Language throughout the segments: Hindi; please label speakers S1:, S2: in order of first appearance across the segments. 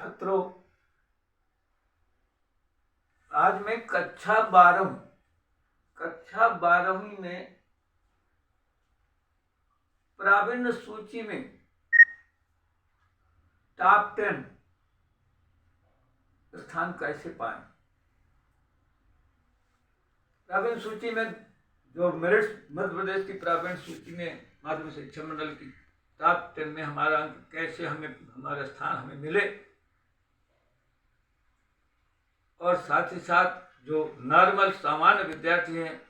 S1: छात्रों, आज मैं कक्षा 12वीं में प्रावीण्य सूची में टॉप 10 स्थान कैसे पाएं। प्रावीण्य सूची में जो मेरिट मध्य प्रदेश की प्रावीण्य सूची में माध्यमिक शिक्षा मंडल की टॉप 10 में हमारा अंक कैसे हमारा स्थान हमें मिले, और साथ ही साथ जो नॉर्मल सामान्य विद्यार्थी हैं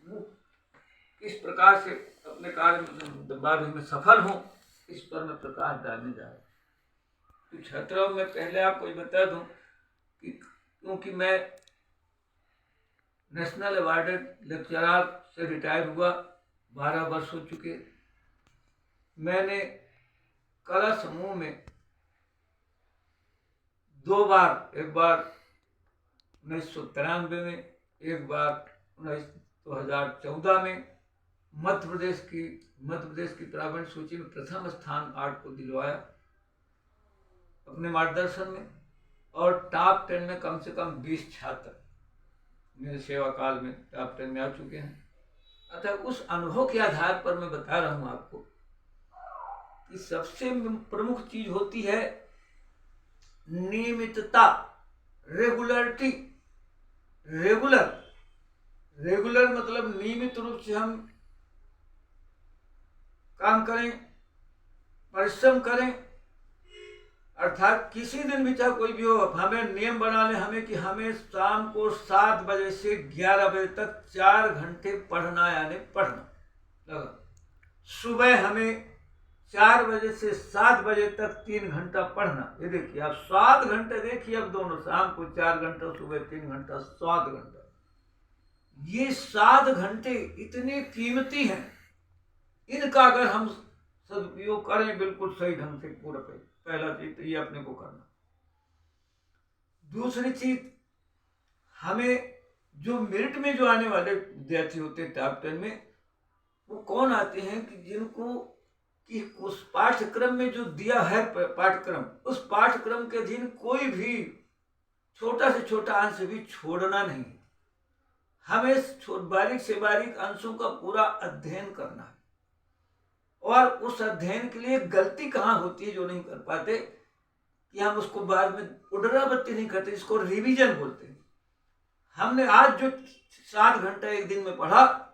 S1: वो किस प्रकार से अपने कार्य में सफल हों, इस पर मैं प्रकाश डालने जा रहा हूँ। तो छात्रों, मैं पहले आपको ये बता दूं कि क्योंकि मैं नेशनल अवार्डेड लेक्चरर से रिटायर हुआ, 12 वर्ष हो चुके। मैंने कला समूह में 2 बार, एक बार 1993 में, एक बार 2014 में मध्य प्रदेश की प्रावीण्य सूची में प्रथम स्थान 8 को दिलवाया अपने मार्गदर्शन में, और टॉप 10 में कम से कम 20 छात्र मेरे सेवा काल में टॉप 10 में आ चुके हैं। अतः उस अनुभव के आधार पर मैं बता रहा हूं आपको कि सबसे प्रमुख चीज होती है नियमितता, रेगुलरिटी। रेगुलर मतलब नियमित रूप से हम काम करें, परिश्रम करें, अर्थात किसी दिन भी चाहे कोई भी हो, हमें नियम बना लें हमें कि हमें शाम को 7 बजे से 11 बजे तक 4 घंटे पढ़ना, यानी पढ़ना। सुबह हमें 4 बजे से 7 बजे तक 3 घंटा पढ़ना। ये देखिए, आप 7 घंटे देखिए, अब दोनों, शाम को 4 घंटा, सुबह 3 घंटा, 7 घंटा। ये 7 घंटे इतने कीमती हैं, इनका अगर हम सदुपयोग करें बिल्कुल सही ढंग से, पूरा पहला चीज तो ये अपने को करना। दूसरी चीज, हमें जो मेरिट में जो आने वाले विद्यार्थी होते हैं टॉप 10 में, वो कौन आते हैं कि जिनको कि उस पाठ्यक्रम में जो दिया है पाठ्यक्रम, उस पाठ्यक्रम के अधीन कोई भी छोटा से छोटा अंश भी छोड़ना नहीं। हमें बारीक से बारीक अंशों का पूरा अध्ययन करना है, और उस अध्ययन के लिए गलती कहाँ होती है जो नहीं कर पाते, कि हम उसको बाद में पुनरावृत्ति नहीं करते, इसको रिवीजन बोलते हैं। हमने आज जो 7 घंटे एक दिन में पढ़ा,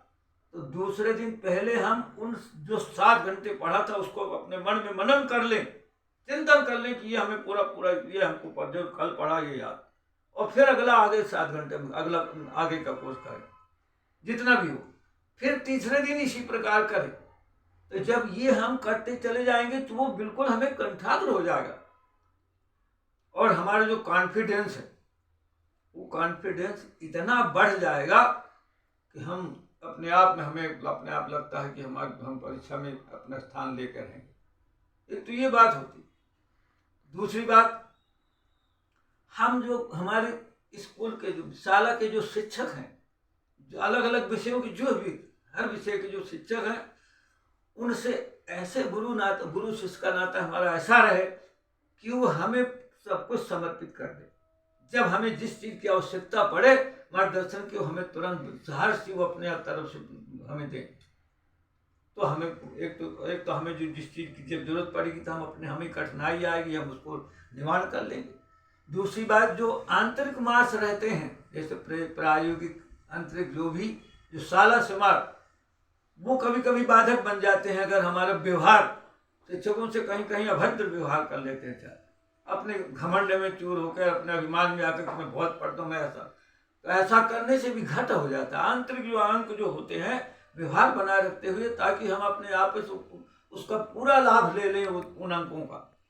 S1: तो दूसरे दिन पहले हम उन जो 7 घंटे पढ़ा था उसको अपने मन में मनन कर लें, चिंतन कर लें कि ये हमें पूरा ये हमको जो कल पढ़ा ये याद, और फिर अगला आगे 7 घंटे में अगला आगे का कोर्स करें, जितना भी हो। फिर तीसरे दिन इसी प्रकार करें। तो जब ये हम करते चले जाएंगे तो वो बिल्कुल हमें कंठाग्र हो जाएगा, और हमारा जो कॉन्फिडेंस है वो कॉन्फिडेंस इतना बढ़ जाएगा कि हम अपने आप में, हमें अपने आप लगता है कि हम परीक्षा में अपना स्थान लेकर रहेंगे। एक तो ये बात होती। दूसरी बात, हम जो हमारे स्कूल के जो शाला के जो शिक्षक हैं, जो अलग अलग विषयों के जो भी हर विषय के जो शिक्षक हैं, उनसे ऐसे गुरु शिष्य का नाता हमारा ऐसा रहे कि वो हमें सब कुछ समर्पित कर दे। जब हमें जिस चीज की आवश्यकता पड़े मार्गदर्शन की, हमें तुरंत हर चीज वो अपने तरफ से हमें दें। तो हमें एक तो हमें जो जिस चीज की जब जरूरत पड़ेगी तो हमें कठिनाई आएगी, हम उसको निवारण कर लेंगे। दूसरी बात, जो आंतरिक मार्क्स रहते हैं, जैसे प्रायोगिक आंतरिक जो शाला से मार्क, वो कभी कभी बाधक बन जाते हैं अगर हमारा व्यवहार शिक्षकों से कहीं अभद्र व्यवहार कर लेते हैं, अपने घमंड में चूर होकर, अपने अभिमान में आकर मैं बहुत पढ़ता हूँ मैं ऐसा, तो ऐसा करने से भी घट हो जाता है। आंतरिक जो अंक जो होते हैं, व्यवहार बनाए रखते हुए, ताकि हम अपने आप उसका पूरा लाभ ले लें उन अंकों का।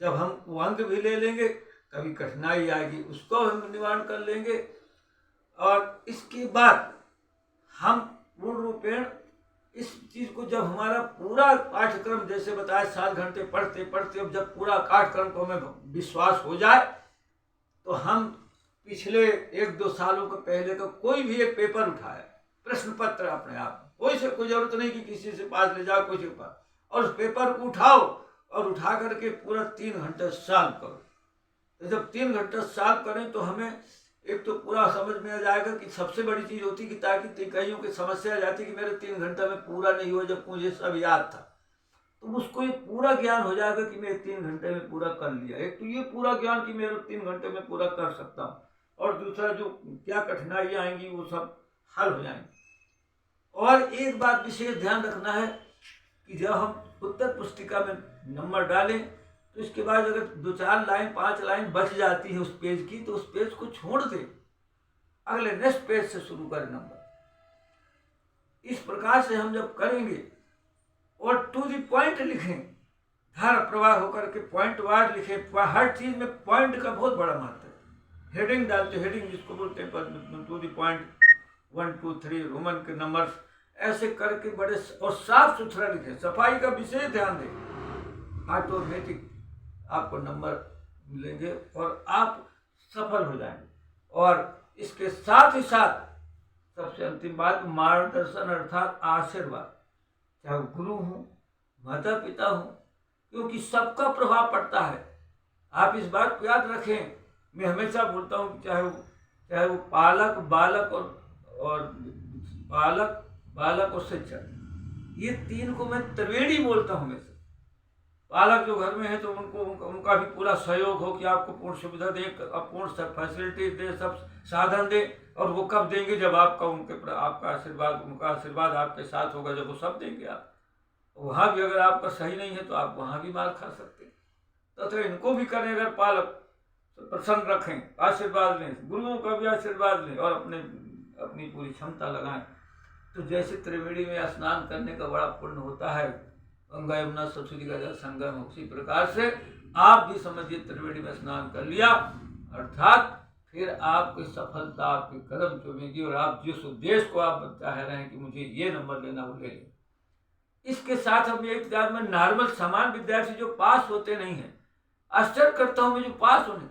S1: जब हम वो अंक भी ले लेंगे, कभी कठिनाई आएगी उसको हम निवारण कर लेंगे। और इसके बाद हम पूर्ण रूपेण इस चीज को, जब हमारा पूरा पाठ्यक्रम जैसे बताया 7 घंटे पढ़ते पढ़ते, अब जब पूरा पाठ्यक्रम को हमें विश्वास हो जाए, तो हम पिछले 1-2 सालों के पहले का कोई भी एक पेपर उठाए, प्रश्न पत्र अपने आप, कोई जरूरत नहीं कि किसी से पास ले जाओ, कोई से पास, और उस पेपर को उठाओ और उठा करके पूरा 3 घंटे सॉल्व करो। तो जब 3 घंटे सॉल्व करें तो हमें एक तो पूरा समझ में आ जाएगा कि सबसे बड़ी चीज़ होती कि ताकि कईयों की समस्या आ जाती कि मेरे 3 घंटा में पूरा नहीं हुआ जब मुझे सब याद था, तो उसको ये पूरा ज्ञान हो जाएगा कि मैं 3 घंटे में पूरा कर लिया। एक तो ये पूरा ज्ञान कि मेरे 3 घंटे में पूरा कर सकता हूँ, और दूसरा जो क्या कठिनाइयाँ आएंगी वो सब हल हो जाएंगी। और एक बात विशेष ध्यान रखना है कि जब हम उत्तर पुस्तिका में नंबर डालें तो इसके बाद अगर 2-4 लाइन 5 लाइन बच जाती है उस पेज की, तो उस पेज को छोड़ दें, अगले नेक्स्ट पेज से शुरू करें नंबर। इस प्रकार से हम जब करेंगे और टू द पॉइंट लिखें, धारा प्रवाह होकर के पॉइंट वार लिखें, हर चीज में पॉइंट का बहुत बड़ा महत्व है। हेडिंग डालते, हेडिंग जिसको बोलते हैं टू द पॉइंट, 1 2 3 रोमन के नंबर, ऐसे करके बड़े और साफ सुथरा लिखें, सफाई का विशेष ध्यान दें। ऑटोमेटिक आपको नंबर मिलेंगे और आप सफल हो जाएंगे। और इसके साथ ही साथ सबसे अंतिम बात, मार्गदर्शन अर्थात आशीर्वाद, चाहे वो गुरु हो, माता पिता हो, क्योंकि सबका प्रभाव पड़ता है। आप इस बात को याद रखें, मैं हमेशा बोलता हूँ चाहे वो पालक बालक और शिक्षक, ये 3 को मैं त्रिवेणी बोलता हूँ हमेशा। पालक जो घर में है तो उनका भी पूरा सहयोग हो कि आपको पूर्ण सुविधा दे, पूर्ण सब फैसिलिटी दे, सब साधन दे, और वो कब देंगे जब आपका आशीर्वाद, उनका आशीर्वाद आपके साथ होगा, जब वो सब देंगे आप। वहाँ भी अगर आपका सही नहीं है तो आप वहाँ भी मार खा सकते हैं। तो इनको भी करें, अगर पालक तो प्रसन्न रखें, आशीर्वाद लें, गुरुओं का भी आशीर्वाद लें और अपनी पूरी क्षमता लगाएं। तो जैसे त्रिवेणी में स्नान करने का बड़ा पुण्य होता है, गंगा यमुना सरस्वती का जल संगम, उसी प्रकार से आप भी समझिए त्रिवेणी में स्नान कर लिया, अर्थात फिर आपकी सफलता आपके कदम चूमेगी और आप जिस उद्देश्य को आप चाह रहे हैं कि मुझे ये नंबर लेना, वो ले लें। इसके साथ हम एक में नॉर्मल सामान्य विद्यार्थी जो पास होते नहीं हैं, आश्चर्य करता हूँ मैं जो पास होने